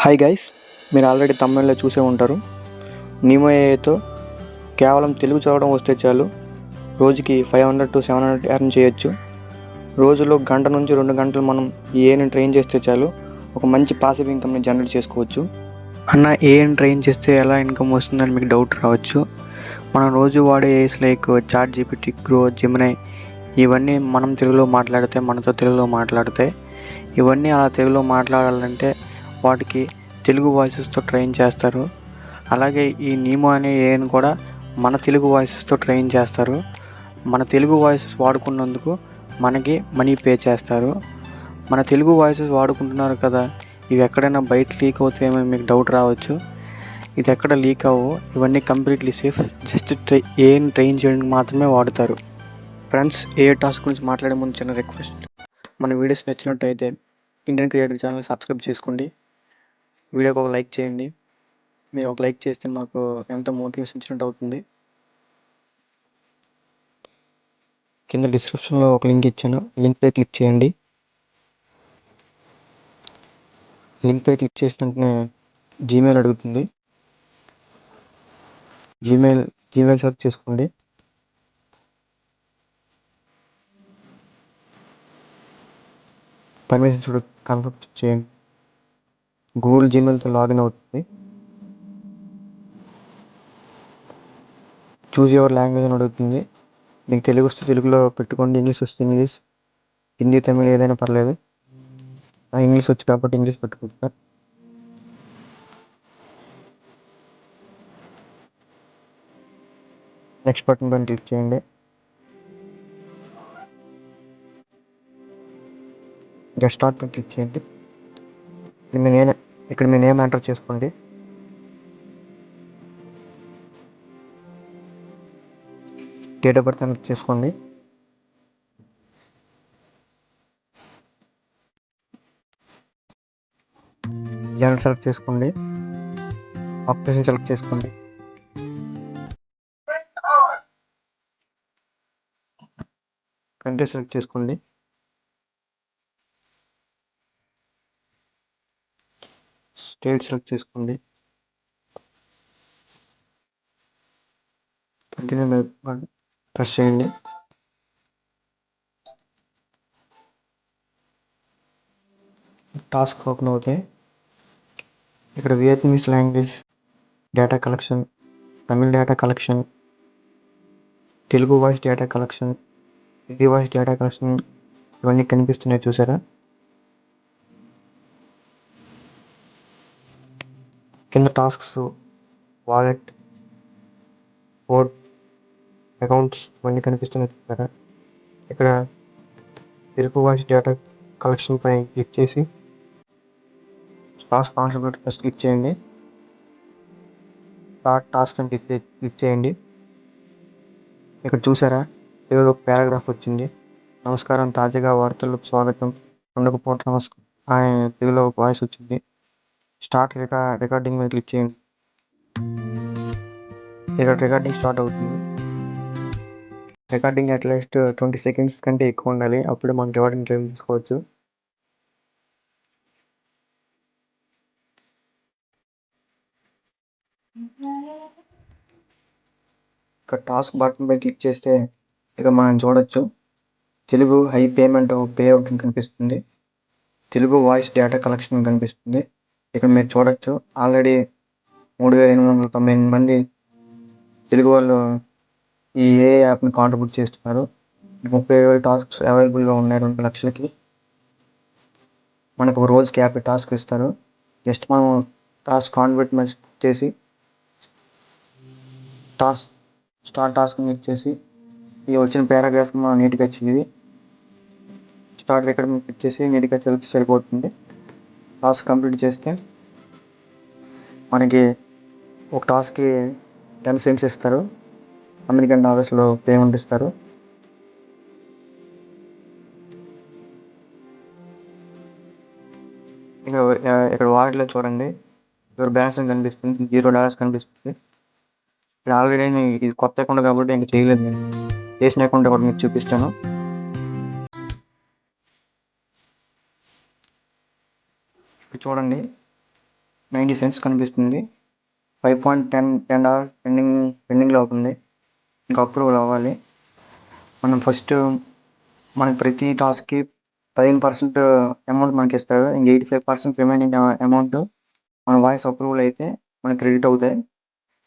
Hi guys, మీరు already తమిళలో చూసే ఉంటారు. నీమో ఏఐతో కేవలం తెలుగు చదవడం వస్తే చాలు రోజుకి 500 to 700 ఎర్న్ చేయొచ్చు. రోజులో గంట నుంచి 2 గంటలు మనం ఏఐని ట్రైన్ చేస్తే చాలు ఒక మంచి పాసివ్ ఇన్కమ్ని జనరేట్ చేసుకోవచ్చు. అన్న ఏఐని ట్రైన్ చేస్తే ఎలా ఇన్కమ్ వస్తుందని మీకు డౌట్ రావచ్చు. మనం రోజు వాడే AIs like chat GPT, Grok, Gemini ఇవన్నీ మనం తెలుగులో మాట్లాడితే మనతో తెలుగులో మాట్లాడతాయి. ఇవన్నీ అలా తెలుగులో మాట్లాడాలంటే వాటికి తెలుగు వాయిసెస్తో ట్రైన్ చేస్తారు. అలాగే ఈ నీమో అనే ఏఐని కూడా మన తెలుగు వాయిసెస్తో ట్రైన్ చేస్తారు. మన తెలుగు వాయిసెస్ వాడుకున్నందుకు మనకి మనీ పే చేస్తారు. మన తెలుగు వాయిసెస్ వాడుకుంటున్నారు కదా, ఇవి ఎక్కడైనా బయట లీక్ అవుతాయేమో మీకు డౌట్ రావచ్చు. ఇది ఎక్కడ లీక్ అవ్వవు, ఇవన్నీ కంప్లీట్లీ సేఫ్. జస్ట్ ఏఐని ట్రైన్ చేయడానికి మాత్రమే వాడతారు. ఫ్రెండ్స్, ఏ టాస్క్ గురించి మాట్లాడే ముందు చిన్న రిక్వెస్ట్, మన వీడియోస్ నచ్చినట్టయితే ఇండియన్ క్రియేటర్ ఛానల్ సబ్స్క్రైబ్ చేసుకోండి, వీడియోకి ఒక లైక్ చేయండి. మీరు ఒక లైక్ చేస్తే మాకు ఎంతో మోటివేషన్ ఇచ్చినట్టు అవుతుంది. కింద డిస్క్రిప్షన్లో ఒక లింక్ ఇచ్చాను, లింక్పై క్లిక్ చేయండి. లింక్పై క్లిక్ చేసిన వెంటనే జీమెయిల్ అడుగుతుంది. జీమెయిల్ సెర్చ్ చేసుకోండి. పర్మిషన్స్ కూడా కన్ఫర్మ్ చేయండి. గూగుల్ జీమెయిల్తో లాగిన్ అవుతుంది. చూజ్ యువర్ లాంగ్వేజ్ అని అడుగుతుంది. మీకు తెలుగు వస్తే తెలుగులో పెట్టుకోండి, ఇంగ్లీష్ వస్తే ఇంగ్లీష్, హిందీ, తమిళ్ ఏదైనా పర్లేదు. ఇంగ్లీష్ వచ్చి కాబట్టి ఇంగ్లీష్ పెట్టుకుంటున్నా. నెక్స్ట్ బటన్ పైన క్లిక్ చేయండి. గెట్ స్టార్ట్ పైన క్లిక్ చేయండి. ఇక్కడ మీ నేమ్ ఎంటర్ చేసుకోండి. డేట్ ఆఫ్ బర్త్ ఎంటర్ చేసుకోండి. జనరల్ సెలెక్ట్ చేసుకోండి. ఆక్యుపేషన్ సెలెక్ట్ చేసుకోండి. కంట్రీ సెలెక్ట్ చేసుకోండి. స్టేట్ సెలెక్ట్ చేసుకోండి. కంటిన్యూ ప్రెస్ చేయండి. టాస్క్ ఓపెన్ అవుతాయి. ఇక్కడ Vietnamese language data collection, Tamil data collection, Telugu voice data collection, Hindi voice data collection ఇవన్నీ కనిపిస్తున్నాయి, చూసారా? కింద టాస్క్స్, వాలెట్, కోడ్, అకౌంట్స్ ఇవన్నీ కనిపిస్తున్నాయి, చూసారా? ఇక్కడ తెలుగు వాయిస్ డేటా కలెక్షన్ పై క్లిక్ చేసి టాస్క్ కాన్సెప్ట్ ప్లస్ క్లిక్ చేయండి. స్టార్ట్ టాస్క్ అని క్లిక్ చేయండి. ఇక్కడ చూసారా, తెలుగులో ఒక పారాగ్రాఫ్ వచ్చింది. నమస్కారం, తాజాగా వార్తలకు స్వాగతం, రెండవ పూట నమస్కారం తెలుగులో ఒక వాయిస్ వచ్చింది. స్టార్ట్ రికార్డింగ్ మీద క్లిక్ చేయండి. ఇక్కడ రికార్డింగ్ స్టార్ట్ అవుతుంది. రికార్డింగ్ అట్లీస్ట్ 20 seconds కంటే ఎక్కువ ఉండాలి, అప్పుడు మనం రికార్డింగ్ క్లెయిమ్ తీసుకోవచ్చు. ఇక్కడ టాస్క్ బటన్ పై క్లిక్ చేస్తే ఇక మనం చూడొచ్చు, Telugu high payment pay out కనిపిస్తుంది, తెలుగు వాయిస్ డేటా కలెక్షన్ కనిపిస్తుంది. ఇక్కడ మీరు చూడొచ్చు, ఆల్రెడీ 3,898 మంది తెలుగు వాళ్ళు ఈ ఏ యాప్ని కాంట్రిబ్యూట్ చేస్తున్నారు. 30,000 టాస్క్స్ అవైలబుల్గా ఉన్నాయి. 2 లక్షలకి మనకు ఒక రోజుకి 50 టాస్క్ ఇస్తారు. జస్ట్ మనం టాస్క్ కాన్వర్ట్ చేసి స్టార్ట్ టాస్క్ క్లిక్ చేసి ఈ వచ్చిన పారాగ్రాఫ్ మనం నీట్గా చదివి స్టార్ట్ రికార్డ్ క్లిక్ చేసి నీట్గా చదివితే సరిపోతుంది. టాస్క్ కంప్లీట్ చేస్తే మనకి ఒక టాస్క్కి 10 cents ఇస్తారు, అమెరికన్ డాలర్స్లో పేమెంట్ ఇస్తారు. ఇక్కడ వాలెట్లో చూడండి, ఇక్కడ బ్యాలెన్స్ కనిపిస్తుంది, $0 కనిపిస్తుంది. ఇక్కడ ఆల్రెడీ ఇది కొత్త అకౌంట్ కాబట్టి ఇంకా చేయలేదు. నేను చేసిన అకౌంట్ ఒకటి మీకు చూపిస్తాను. ఇప్పుడు చూడండి, $0.90 కనిపిస్తుంది. 5.10 పెండింగ్లో అవుతుంది. ఇంకా అప్రూవల్ అవ్వాలి. మనం ఫస్ట్ మనకి ప్రతి టాస్క్కి 15% అమౌంట్ మనకి ఇస్తారు. ఇంక 85% రిమైనింగ్ అమౌంట్ మన వాయిస్ అప్రూవల్ అయితే మనకి క్రెడిట్ అవుతాయి.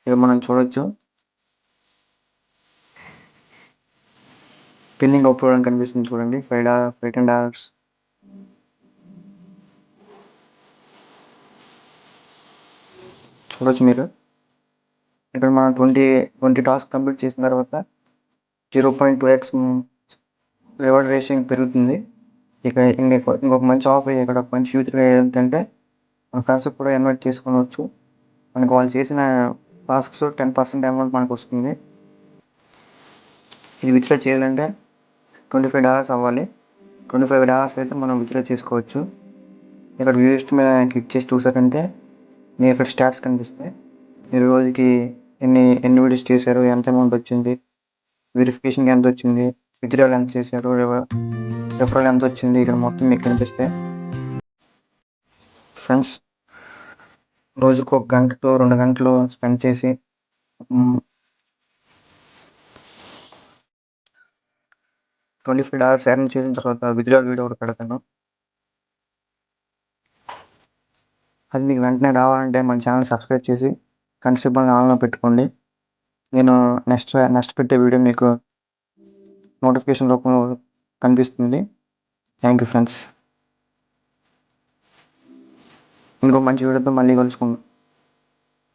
ఇక మనం చూడొచ్చు. పెండింగ్ అప్రూవల్ అని కనిపిస్తుంది చూడండి. $15 చూడొచ్చు మీరు. ఇక్కడ మనం 20 టాస్క్ కంప్లీట్ చేసిన తర్వాత 0.2x రివార్డ్ రేషింగ్ పెరుగుతుంది. ఇక ఇంకొక మంచి ఆఫర్, ఇక్కడ మంచి ఫ్యూచర్ ఏంటంటే మన ఫ్రెండ్స్కి కూడా ఇన్వైట్ చేసుకోవచ్చు. మనకు వాళ్ళు చేసిన టాస్క్స్ 10% అమౌంట్ మనకు వస్తుంది. ఇది విత్డ్రా చేయాలంటే $25 అవ్వాలి. $25 అయితే మనం విత్డ్రా చేసుకోవచ్చు. ఇక్కడ వ్యూస్ట్ మీద క్లిక్ చేసి చూసారంటే మీరు ఇక్కడ స్టాట్స్ కనిపిస్తాయి. మీరు రోజుకి ఎన్ని వీడియోస్ చేశారు, ఎంత అమౌంట్ వచ్చింది, వెరిఫికేషన్కి ఎంత వచ్చింది, విత్డ్రాల్ ఎంత చేశారు, రెఫరల్ ఎంత వచ్చింది, ఇక్కడ మొత్తం మీకు కనిపిస్తాయి. ఫ్రెండ్స్, రోజుకు 1 గంట to 2 గంటలు స్పెండ్ చేసి $25 ఎర్న్ చేసిన తర్వాత విత్డ్రాల్ వీడియో ఒకటి పెడతాను. అది మీకు వెంటనే రావాలంటే మన ఛానల్ సబ్స్క్రైబ్ చేసి గంట సింబల్ని ఆన్లో పెట్టుకోండి. నేను నెక్స్ట్ పెట్టే వీడియో మీకు నోటిఫికేషన్ రూపంలో కనిపిస్తుంది. Thank you friends. ఇంకో మంచి వీడియోతో మళ్ళీ కలుసుకుందాం.